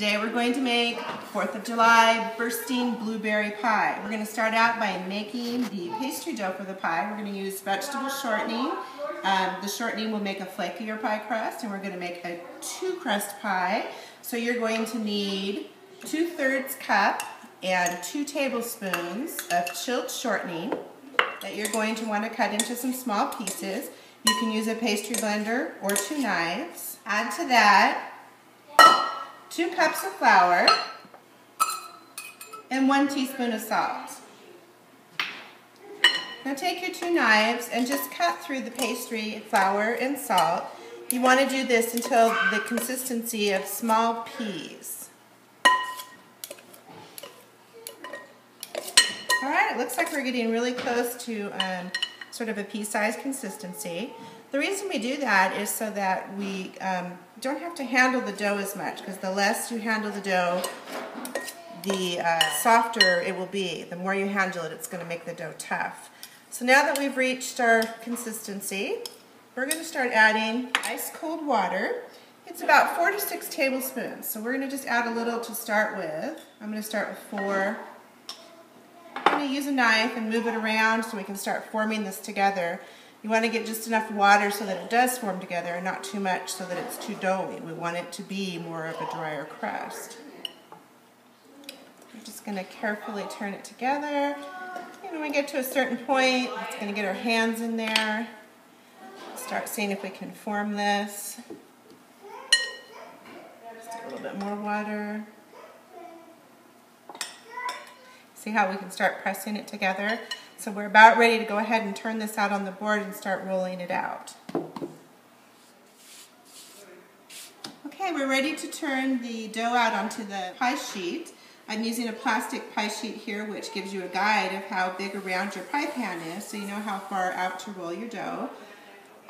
Today we're going to make 4th of July bursting blueberry pie. We're going to start out by making the pastry dough for the pie. We're going to use vegetable shortening. The shortening will make a flakier pie crust, and we're going to make a 2-crust pie. So you're going to need 2/3 cup and 2 tablespoons of chilled shortening that you're going to want to cut into some small pieces. You can use a pastry blender or 2 knives. Add to that 2 cups of flour and 1 teaspoon of salt. Now take your 2 knives and just cut through the pastry, flour, and salt. You want to do this until the consistency of small peas. Alright, it looks like we're getting really close to sort of a pea-sized consistency. The reason we do that is so that we don't have to handle the dough as much, because the less you handle the dough, the softer it will be. The more you handle it, it's going to make the dough tough. So now that we've reached our consistency, we're going to start adding ice cold water. It's about 4 to 6 tablespoons. So we're going to just add a little to start with. I'm going to start with 4. I'm going to use a knife and move it around so we can start forming this together. You want to get just enough water so that it does form together, and not too much so that it's too doughy. We want it to be more of a drier crust. We're just going to carefully turn it together. And when we get to a certain point, it's going to get our hands in there. Start seeing if we can form this. Just a little bit more water. See how we can start pressing it together? So we're about ready to go ahead and turn this out on the board and start rolling it out. Okay, we're ready to turn the dough out onto the pie sheet. I'm using a plastic pie sheet here, which gives you a guide of how big around your pie pan is, so you know how far out to roll your dough.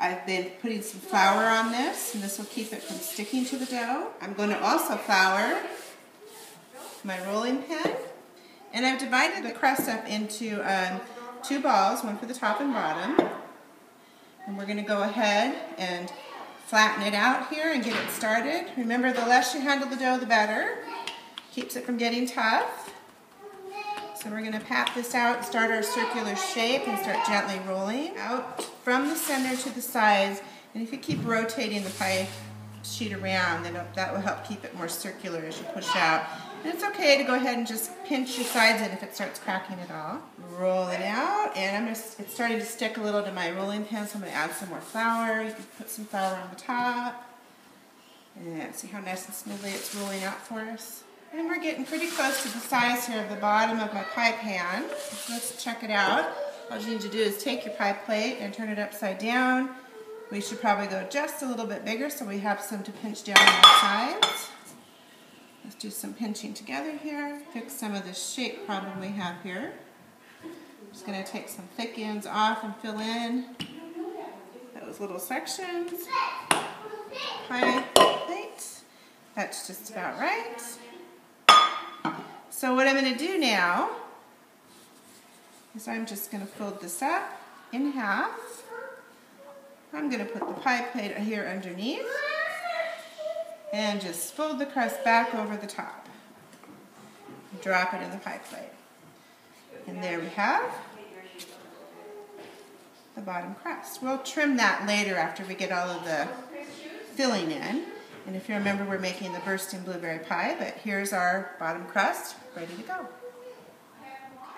I've been putting some flour on this, and this will keep it from sticking to the dough. I'm going to also flour my rolling pin. And I've divided the crust up into 2 balls, one for the top and bottom. And we're going to go ahead and flatten it out here and get it started. Remember, the less you handle the dough, the better. Keeps it from getting tough. So we're going to pat this out and start our circular shape and start gently rolling out from the center to the sides. And if you keep rotating the pie sheet around, then that will help keep it more circular as you push out. And it's okay to go ahead and just pinch your sides in if it starts cracking at all. Roll it out, and it's starting to stick a little to my rolling pin, so I'm going to add some more flour. You can put some flour on the top. And see how nice and smoothly it's rolling out for us. And we're getting pretty close to the size here of the bottom of my pie pan. Let's check it out. All you need to do is take your pie plate and turn it upside down. We should probably go just a little bit bigger so we have some to pinch down on the sides. Let's do some pinching together here. Fix some of the shape problem we have here. I'm just going to take some thick ends off and fill in those little sections. Pie plate. That's just about right. So what I'm going to do now is I'm just going to fold this up in half. I'm going to put the pie plate here underneath and just fold the crust back over the top. Drop it in the pie plate. And there we have the bottom crust. We'll trim that later after we get all of the filling in. And if you remember, we're making the bursting blueberry pie, but here's our bottom crust ready to go.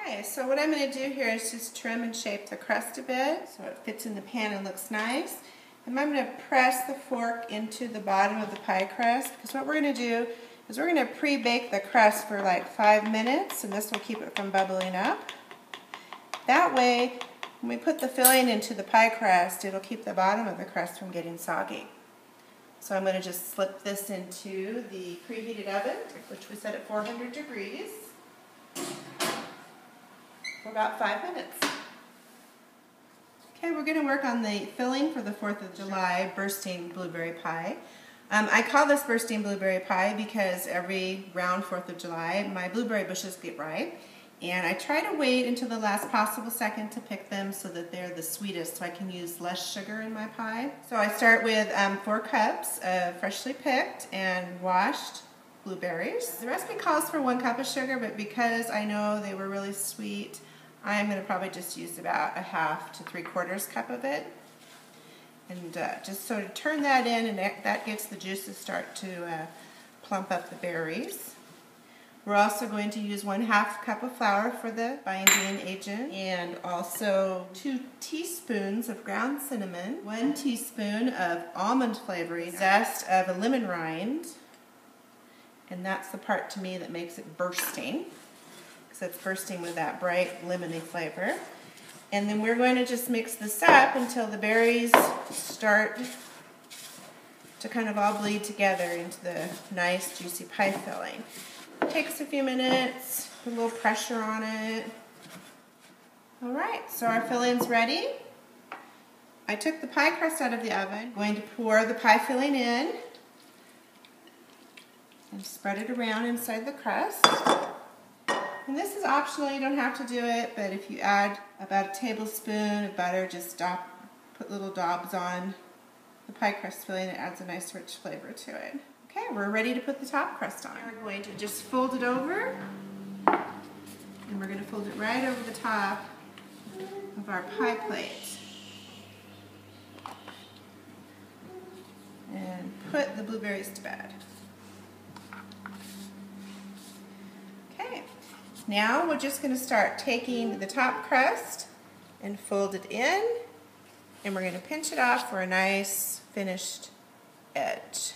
Okay, so what I'm going to do here is just trim and shape the crust a bit so it fits in the pan and looks nice. And I'm going to press the fork into the bottom of the pie crust, because what we're going to do is we're going to pre-bake the crust for like 5 minutes, and this will keep it from bubbling up. That way, when we put the filling into the pie crust, it'll keep the bottom of the crust from getting soggy. So I'm going to just slip this into the preheated oven, which we set at 400 degrees, for about 5 minutes. Okay, we're going to work on the filling for the 4th of July bursting blueberry pie. I call this bursting blueberry pie because every round 4th of July my blueberry bushes get ripe, and I try to wait until the last possible second to pick them so that they're the sweetest, so I can use less sugar in my pie. So I start with 4 cups of freshly picked and washed blueberries. The recipe calls for 1 cup of sugar, but because I know they were really sweet, I'm going to probably just use about 1/2 to 3/4 cup of it. And just sort of turn that in, and that gets the juices start to plump up the berries. We're also going to use 1/2 cup of flour for the binding agent, and also 2 teaspoons of ground cinnamon, 1 teaspoon of almond flavoring, zest of a lemon rind, and that's the part to me that makes it bursting, because it's bursting with that bright lemony flavor. And then we're going to just mix this up until the berries start to kind of all bleed together into the nice juicy pie filling. It takes a few minutes, put a little pressure on it. Alright, so our filling's ready. I took the pie crust out of the oven. I'm going to pour the pie filling in and spread it around inside the crust. And this is optional, you don't have to do it, but if you add about a tablespoon of butter, just put little daubs on the pie crust filling. It adds a nice rich flavor to it. Okay, we're ready to put the top crust on. We're going to just fold it over, and we're going to fold it right over the top of our pie plate. And put the blueberries to bed. Okay, now we're just going to start taking the top crust and fold it in, and we're going to pinch it off for a nice finished edge.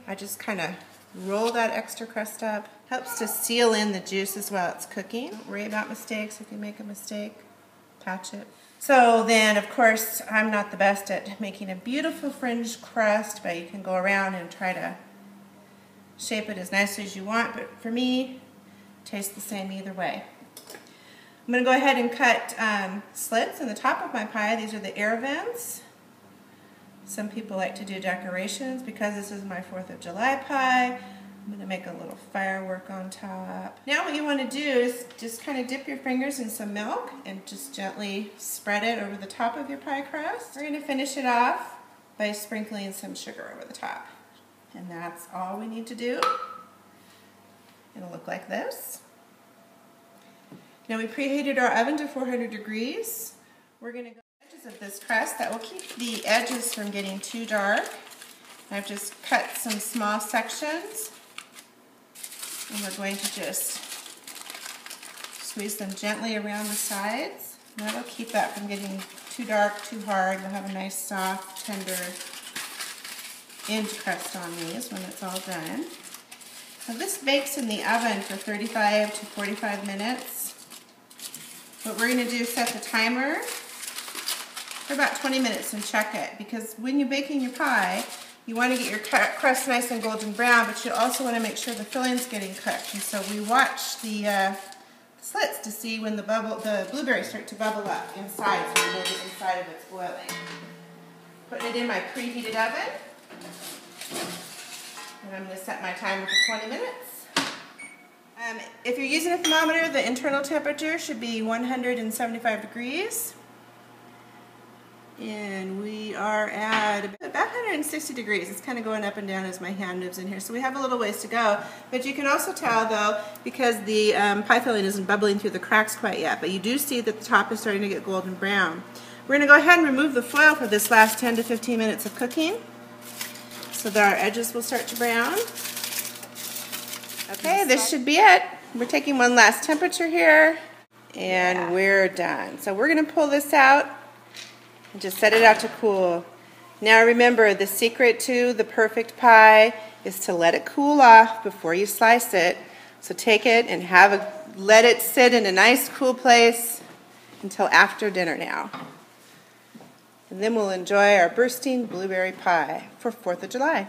I just kind of roll that extra crust up. Helps to seal in the juices while it's cooking. Don't worry about mistakes. If you make a mistake, patch it. So then, of course, I'm not the best at making a beautiful fringed crust, but you can go around and try to shape it as nicely as you want. But for me, it tastes the same either way. I'm going to go ahead and cut slits in the top of my pie. These are the air vents. Some people like to do decorations. Because this is my 4th of July pie, I'm going to make a little firework on top. Now what you want to do is just kind of dip your fingers in some milk and just gently spread it over the top of your pie crust. We're going to finish it off by sprinkling some sugar over the top. And that's all we need to do. It'll look like this. Now we preheated our oven to 400 degrees. We're going to go of this crust that will keep the edges from getting too dark. I've just cut some small sections, and we're going to just squeeze them gently around the sides. And that'll keep that from getting too dark, too hard. We'll have a nice soft, tender end crust on these when it's all done. Now this bakes in the oven for 35 to 45 minutes. What we're going to do is set the timer for about 20 minutes and check it, because when you're baking your pie, you want to get your crust nice and golden brown, but you also want to make sure the filling's getting cooked. And so we watch the slits to see when the blueberries start to bubble up inside, so we know the inside of it's boiling. Putting it in my preheated oven, and I'm going to set my timer for 20 minutes. If you're using a thermometer, the internal temperature should be 175 degrees. And we are at about 160 degrees. It's kind of going up and down as my hand moves in here. So we have a little ways to go. But you can also tell, though, because the pie filling isn't bubbling through the cracks quite yet, but you do see that the top is starting to get golden brown. We're going to go ahead and remove the foil for this last 10 to 15 minutes of cooking, so that our edges will start to brown. Okay, this should be it. We're taking one last temperature here, and we're done. So we're going to pull this out and just set it out to cool. Now remember, the secret to the perfect pie is to let it cool off before you slice it. So take it and let it sit in a nice cool place until after dinner now. And then we'll enjoy our bursting blueberry pie for 4th of July.